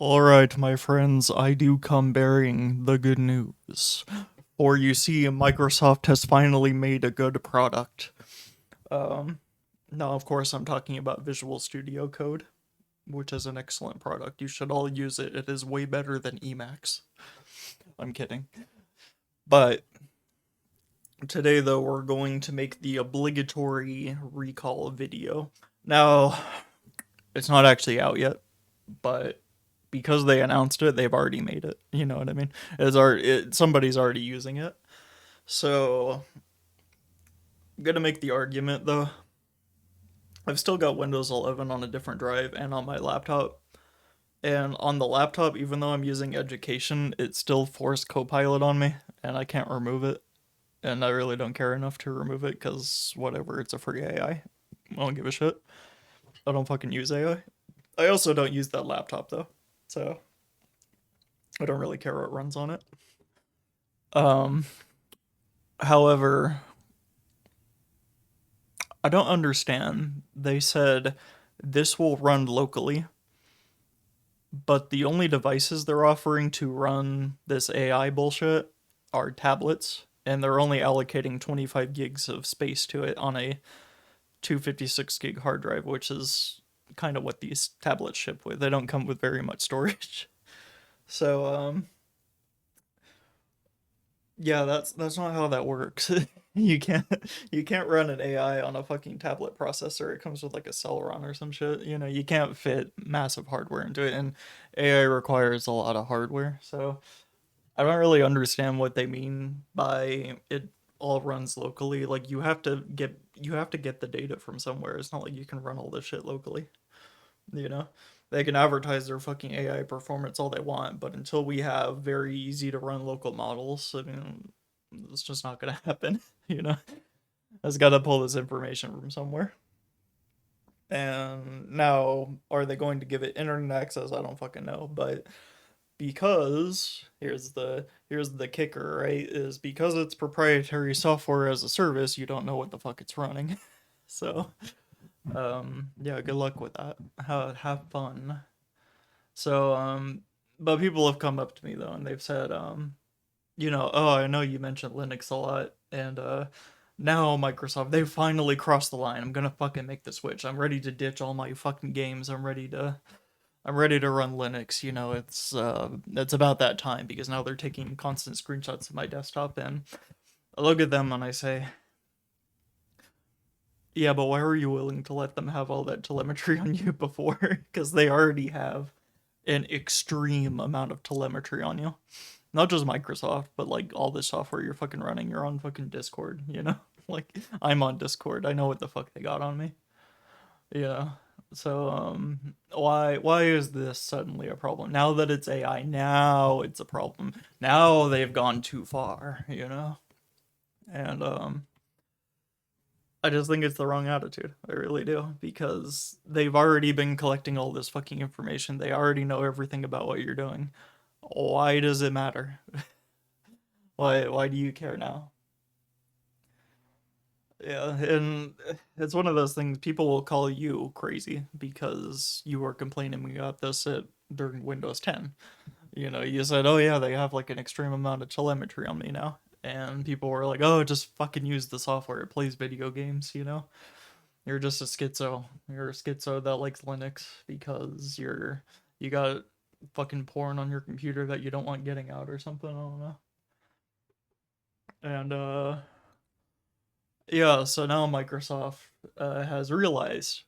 Alright, my friends, I do come bearing the good news. For you see, Microsoft has finally made a good product. Um, Now, of course, I'm talking about Visual Studio Code, which is an excellent product. You should all use it. It is way better than Emacs. I'm kidding. But today, though, we're going to make the obligatory recall video. Now, it's not actually out yet, but because they announced it, they've already made it. You know what I mean? Somebody's already using it. So I'm gonna make the argument though. I've still got Windows 11 on a different drive and on my laptop. And on the laptop, even though I'm using education, it still forced Copilot on me, and I can't remove it. And I really don't care enough to remove it because whatever, it's a free AI. I don't give a shit. I don't fucking use AI. I also don't use that laptop though, so I don't really care what runs on it. Um, However, I don't understand. They said this will run locally, but the only devices they're offering to run this AI bullshit are tablets, and they're only allocating 25 gigs of space to it on a 256 gig hard drive, which is kind of what these tablets ship with. They don't come with very much storage. So, yeah, that's not how that works. you can't you can't run an AI on a fucking tablet processor. It comes with like a Celeron or some shit. You can't fit massive hardware into it, and AI requires a lot of hardware. So I don't really understand what they mean by it all runs locally. Like you have to get the data from somewhere. It's not like you can run all this shit locally. You know, they can advertise their fucking AI performance all they want, but until we have very easy to run local models, I mean, it's just not gonna happen. You know, I've got to pull this information from somewhere. And now, are they going to give it internet access? I don't fucking know, but because here's the kicker, right? Is because it's proprietary software as a service, you don't know what the fuck it's running. So, yeah, good luck with that. Have fun. So, but people have come up to me though, and they've said, oh, I know you mentioned Linux a lot, and now Microsoft, they finally crossed the line. I'm gonna fucking make the switch. I'm ready to ditch all my fucking games. I'm ready to run Linux. It's about that time because now they're taking constant screenshots of my desktop, and I look at them and I say, yeah, but why were you willing to let them have all that telemetry on you before? Because they already have an extreme amount of telemetry on you. Not just Microsoft, but like all the software you're fucking running. You're on fucking Discord, you know? Like I'm on Discord. I know what the fuck they got on me. Yeah. So why is this suddenly a problem? Now that it's AI, now it's a problem. Now they've gone too far, you know? And I just think it's the wrong attitude. I really do. Because they've already been collecting all this fucking information. They already know everything about what you're doing. Why does it matter? Why do you care now? Yeah, and it's one of those things people will call you crazy because you were complaining about this during Windows 10. You said, "Oh yeah, they have like an extreme amount of telemetry on me now." And people were like, "Oh, just fucking use the software. It plays video games. You're just a schizo. You're a schizo that likes Linux because you got fucking porn on your computer that you don't want getting out or something. I don't know." And yeah, so now Microsoft has realized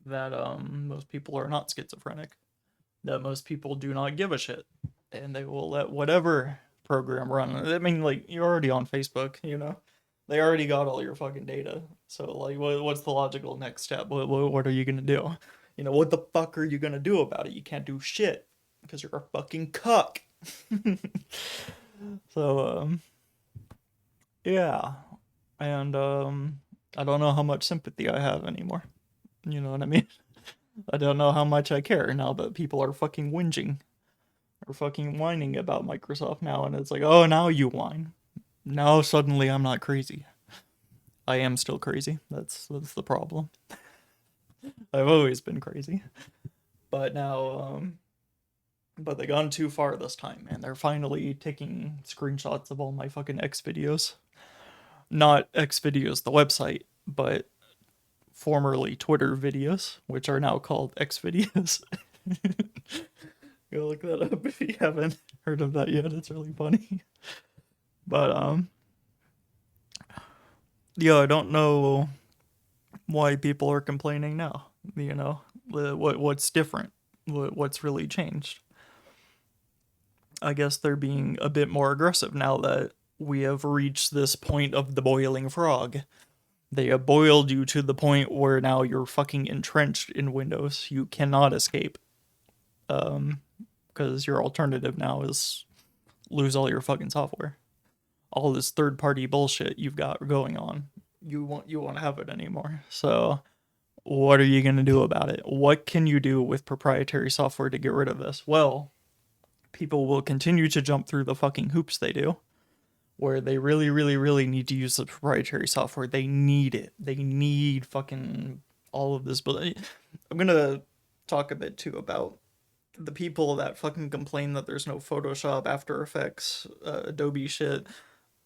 that most people are not schizophrenic, that most people do not give a shit, and they will let whatever program run. I mean, like, you're already on Facebook. They already got all your fucking data. So, like, what's the logical next step? What are you gonna do? What the fuck are you gonna do about it? You can't do shit because you're a fucking cuck. So, yeah. And, I don't know how much sympathy I have anymore. You know what I mean? I don't know how much I care now that people are fucking whinging or fucking whining about Microsoft now, and it's like, oh, now you whine. Now suddenly I'm not crazy. I am still crazy. That's the problem. I've always been crazy, but now But they gone too far this time, and they're finally taking screenshots of all my fucking X videos. Not X videos, the website, but formerly Twitter videos, which are now called X videos. Go look that up if you haven't heard of that yet. It's really funny. But yeah, I don't know why people are complaining now. You know, what's different? What's really changed? I guess they're being a bit more aggressive now that we have reached this point of the boiling frog. They have boiled you to the point where now you're fucking entrenched in Windows. You cannot escape. Because your alternative now is lose all your fucking software. All this third party bullshit you've got going on. You won't have it anymore. So what are you gonna do about it? What can you do with proprietary software to get rid of this? Well, people will continue to jump through the fucking hoops they do, where they really, really, really need to use the proprietary software. They need it. They need fucking all of this. But I'm gonna talk a bit too about the people that fucking complain that there's no Photoshop, After Effects, Adobe shit,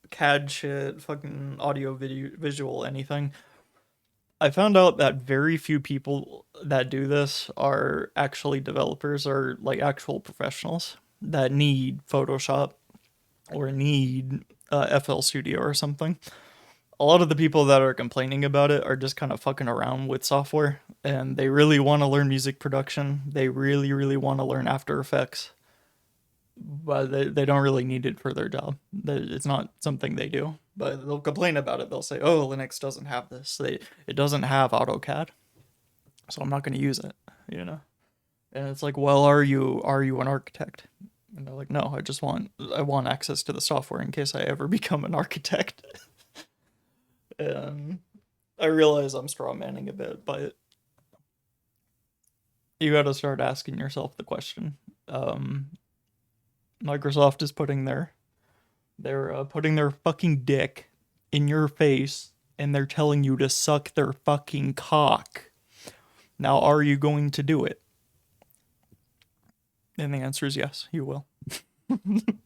CAD shit, fucking audio, video, visual, anything. I found out that very few people that do this are actually developers or like actual professionals that need Photoshop or need FL Studio or something. A lot of the people that are complaining about it are just kind of fucking around with software and they really want to learn music production. They really, really want to learn After Effects, but they don't really need it for their job. It's not something they do, but they'll complain about it. They'll say, oh, Linux doesn't have this. It doesn't have AutoCAD, so I'm not going to use it, you know? And it's like, well, are you an architect? And they're like, no, I want access to the software in case I ever become an architect. And I realize I'm straw manning a bit, but you got to start asking yourself the question. Um, Microsoft is putting their fucking dick in your face, and they're telling you to suck their fucking cock. Now, are you going to do it? And the answer is yes, you will.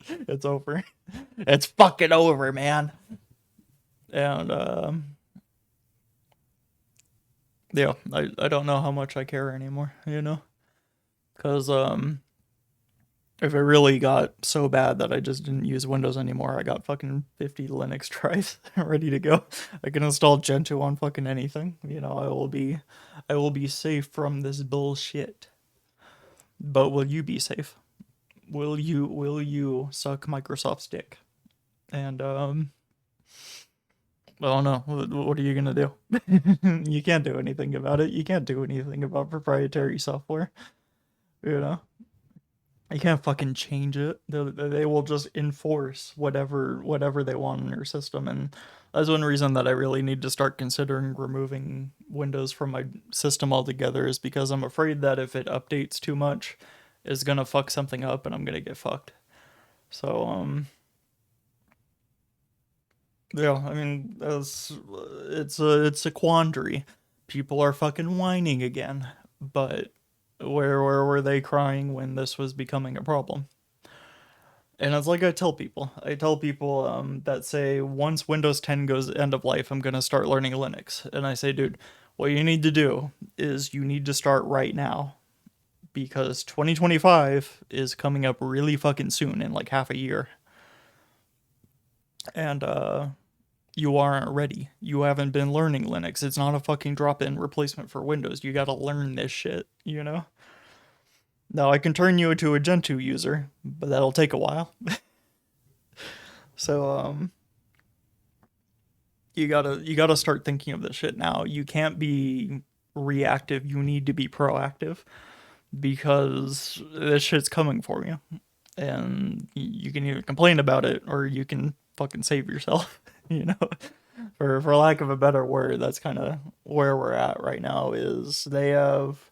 It's over. It's fucking over, man. And yeah, I don't know how much I care anymore, you know? Because if it really got so bad that I just didn't use Windows anymore, I got fucking 50 Linux drives ready to go. I can install Gentoo on fucking anything. You know, I will be safe from this bullshit. But will you be safe? Will you suck Microsoft's dick? And I don't know. What are you gonna do? You can't do anything about it. You can't do anything about proprietary software. You know, you can't fucking change it. They will just enforce whatever they want in your system, and that's one reason that I really need to start considering removing Windows from my system altogether. Is because I'm afraid that if it updates too much, it's gonna fuck something up, and I'm gonna get fucked. So yeah, I mean, it's a quandary. People are fucking whining again, but where were they crying when this was becoming a problem? And it's like I tell people that say once Windows 10 goes end of life, I'm gonna start learning Linux, and I say, dude, what you need to do is you need to start right now because 2025 is coming up really fucking soon in like half a year, and you aren't ready. You haven't been learning Linux. It's not a fucking drop-in replacement for Windows. You gotta learn this shit, you know? Now I can turn you into a Gentoo user, but that'll take a while. So you gotta start thinking of this shit now. You can't be reactive. You need to be proactive because this shit's coming for you. And you can either complain about it or you can fucking save yourself, you know? For lack of a better word, that's kind of where we're at right now. Is they have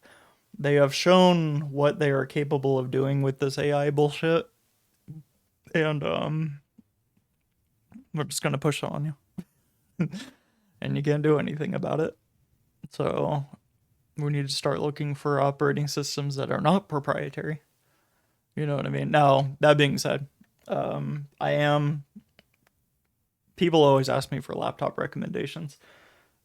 shown what they are capable of doing with this AI bullshit, and we're just gonna push it on you, and you can't do anything about it. So we need to start looking for operating systems that are not proprietary, You know what I mean? Now, that being said, I am. People always ask me for laptop recommendations.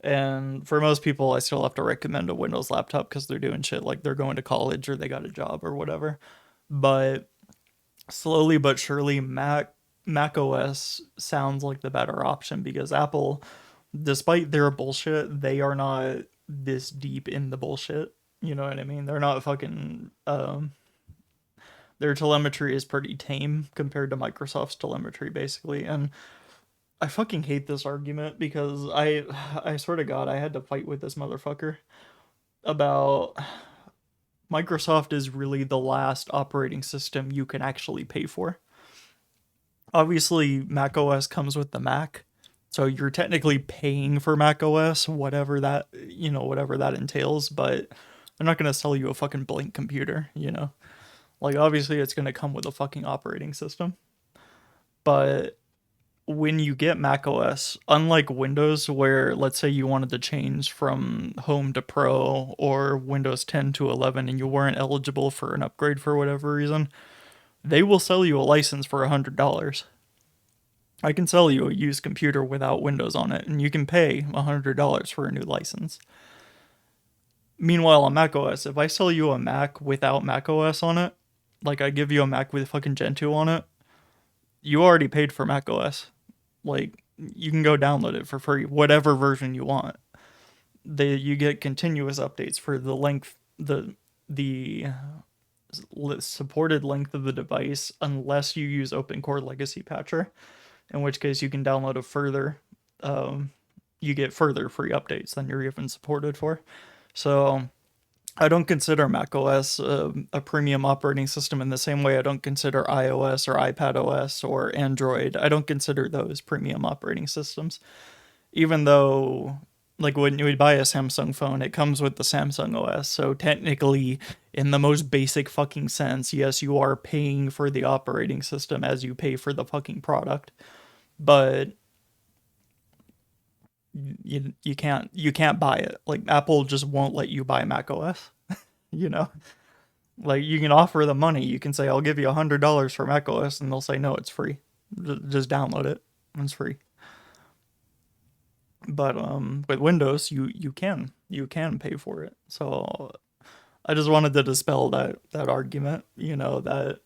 And for most people, I still have to recommend a Windows laptop because they're doing shit like they're going to college or they got a job or whatever. But slowly but surely, Mac OS sounds like the better option because Apple, despite their bullshit, they are not this deep in the bullshit. You know what I mean? They're not fucking. Their telemetry is pretty tame compared to Microsoft's telemetry, basically. And I fucking hate this argument because I swear to God, I had to fight with this motherfucker about Microsoft is really the last operating system you can actually pay for. Obviously, Mac OS comes with the Mac, so you're technically paying for Mac OS, whatever that whatever that entails. But they're not gonna sell you a fucking blank computer, you know. Like obviously, it's gonna come with a fucking operating system, but when you get Mac OS, unlike Windows, where let's say you wanted to change from Home to Pro or Windows 10 to 11 and you weren't eligible for an upgrade for whatever reason, they will sell you a license for $100. I can sell you a used computer without Windows on it, and you can pay $100 for a new license. Meanwhile, on Mac OS, if I sell you a Mac without Mac OS on it, like I give you a Mac with fucking Gentoo on it, you already paid for Mac OS. Like you can go download it for free, whatever version you want. You get continuous updates for the length the supported length of the device unless you use OpenCore Legacy Patcher, in which case you can download a further you get further free updates than you're even supported for. So I don't consider macOS a premium operating system in the same way I don't consider iOS or iPadOS or Android. I don't consider those premium operating systems, even though like when you buy a Samsung phone, it comes with the Samsung OS. So technically, in the most basic fucking sense, yes, you are paying for the operating system as you pay for the fucking product. But you can't buy it. Like Apple just won't let you buy Mac OS. You know, like you can offer the money. You can say I'll give you $100 for Mac OS, and they'll say no, it's free. Just download it. It's free. But with Windows, you can pay for it. So I just wanted to dispel that argument. You know that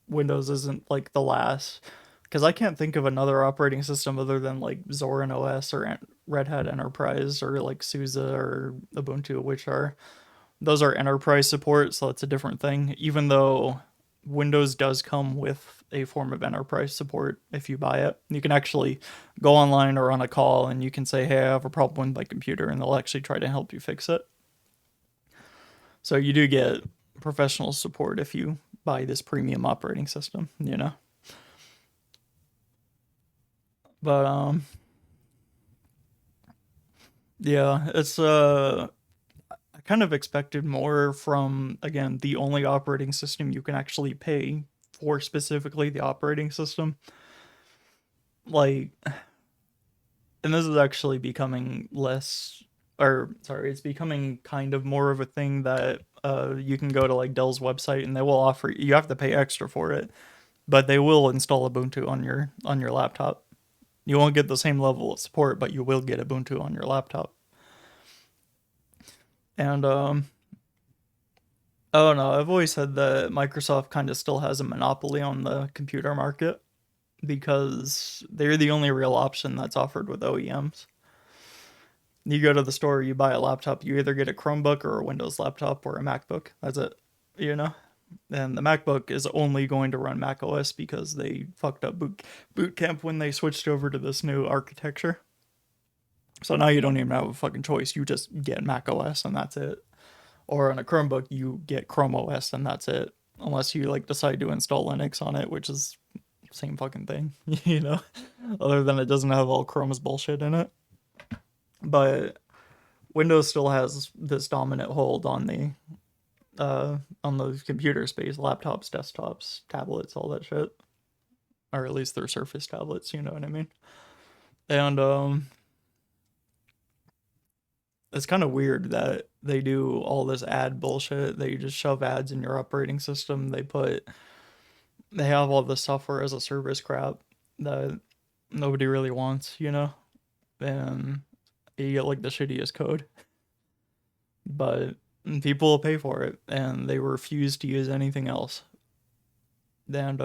Windows isn't like the last, because I can't think of another operating system other than like Zorin OS or Red Hat Enterprise or like SUSE or Ubuntu, which are those are enterprise support, so that's a different thing. Even though Windows does come with a form of enterprise support if you buy it. You can actually go online or on a call and you can say, "Hey, I have a problem with my computer," and they'll actually try to help you fix it. So you do get professional support if you buy this premium operating system, you know. But yeah, it's I kind of expected more from again the only operating system you can actually pay for, specifically the operating system. Like, and this is actually becoming less, or sorry, it's becoming kind of more of a thing that you can go to like Dell's website and they will offer you have to pay extra for it, but they will install Ubuntu on your laptop. You won't get the same level of support, but you will get Ubuntu on your laptop. And oh no, I've always said that Microsoft kind of still has a monopoly on the computer market because they're the only real option that's offered with OEMs. You go to the store, you buy a laptop, you either get a Chromebook or a Windows laptop or a MacBook. That's it, you know? And the MacBook is only going to run Mac OS because they fucked up boot camp when they switched over to this new architecture. So now you don't even have a fucking choice. You just get Mac OS and that's it. Or on a Chromebook, you get Chrome OS and that's it. Unless you like decide to install Linux on it, which is same fucking thing, you know? Other than it doesn't have all Chrome's bullshit in it. But Windows still has this dominant hold on the computer space, laptops, desktops, tablets, all that shit, or at least their Surface tablets. You know what I mean? And it's kind of weird that They do all this ad bullshit. They just shove ads in your operating system. They have all this software as a service crap that nobody really wants, you know? And you get like the shittiest code. But people will pay for it and they refuse to use anything else. And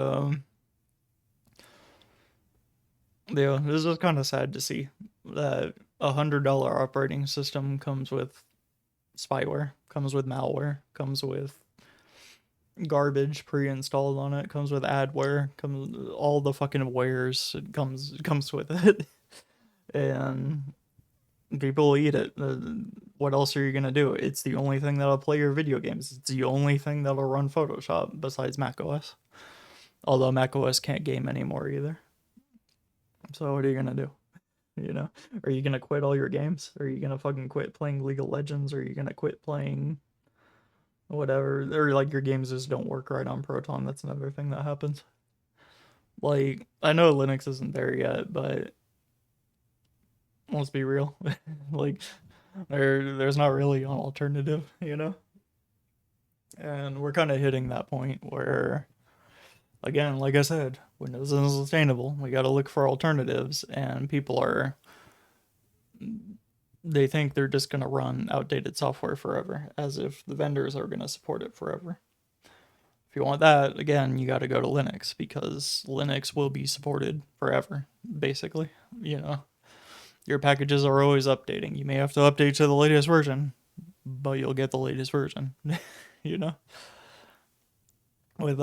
yeah, this is kind of sad to see that $100 operating system comes with spyware, comes with malware, comes with garbage pre-installed on it, comes with adware, comes all the fucking wares. It comes with it, and people eat it. What else are you gonna do? It's the only thing that'll play your video games. It's the only thing that'll run Photoshop besides macOS. Although macOS can't game anymore either. So what are you gonna do? You know, are you gonna quit all your games? Are you gonna fucking quit playing League of Legends? Are you gonna quit playing whatever? Or like your games just don't work right on Proton? That's another thing that happens. Like I know Linux isn't there yet, but let's be real. Like there's not really an alternative, you know? And we're kind of hitting that point where, again, like I said, Windows isn't sustainable. We got to look for alternatives, and people are, they think they're just going to run outdated software forever, as if the vendors are going to support it forever. If you want that, again, you got to go to Linux, because Linux will be supported forever, basically. You know, your packages are always updating. You may have to update to the latest version, but you'll get the latest version. You know, with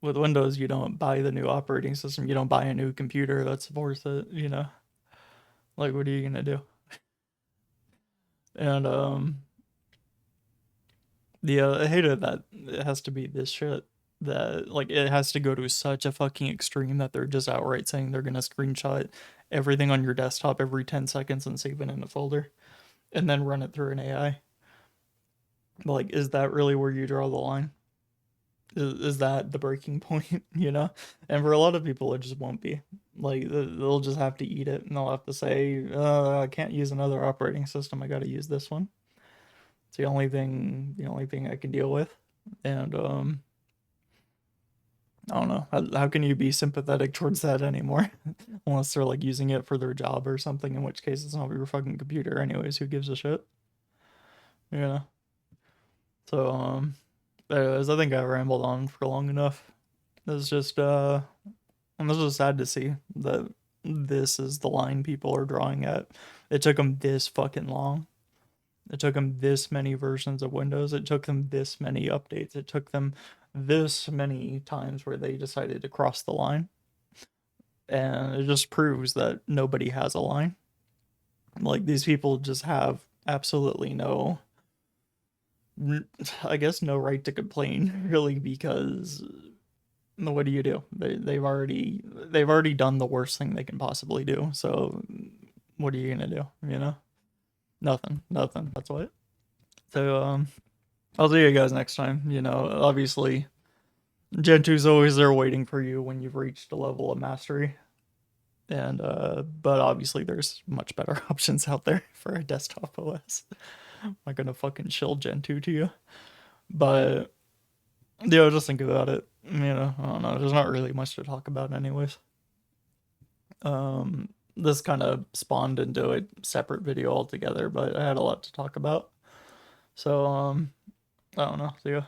with Windows, you don't buy the new operating system. You don't buy a new computer that supports it. You know, like what are you gonna do? And I hated that it has to be this shit. That like it has to go to such a fucking extreme that they're just outright saying they're gonna screenshot everything on your desktop every 10 seconds and save it in a folder, and then run it through an AI. Like, is that really where you draw the line? Is that the breaking point? You know? And for a lot of people, it just won't be. Like, they'll just have to eat it, and they'll have to say, I can't use another operating system. I got to use this one. It's the only thing I can deal with. And I don't know. How can you be sympathetic towards that anymore? Unless they're like using it for their job or something, in which case it's not your fucking computer anyways. Who gives a shit? You know? So anyways, I think I rambled on for long enough. It's just and this is sad to see that this is the line people are drawing at. It took them this fucking long. It took them this many versions of Windows. It took them this many updates. It took them this many times where they decided to cross the line. And it just proves that nobody has a line. Like, these people just have absolutely no, I guess, no right to complain, really, because what do you do? They've already done the worst thing they can possibly do. So what are you gonna do? You know, nothing. That's what. So I'll see you guys next time. You know, obviously, Gen 2's always there waiting for you when you've reached a level of mastery. And but obviously there's much better options out there for a desktop OS. I'm not gonna fucking shill Gen 2 to you. But yeah, just think about it. You know, I don't know. There's not really much to talk about, anyways. This kind of spawned into a separate video altogether, but I had a lot to talk about. So, I don't know. See ya.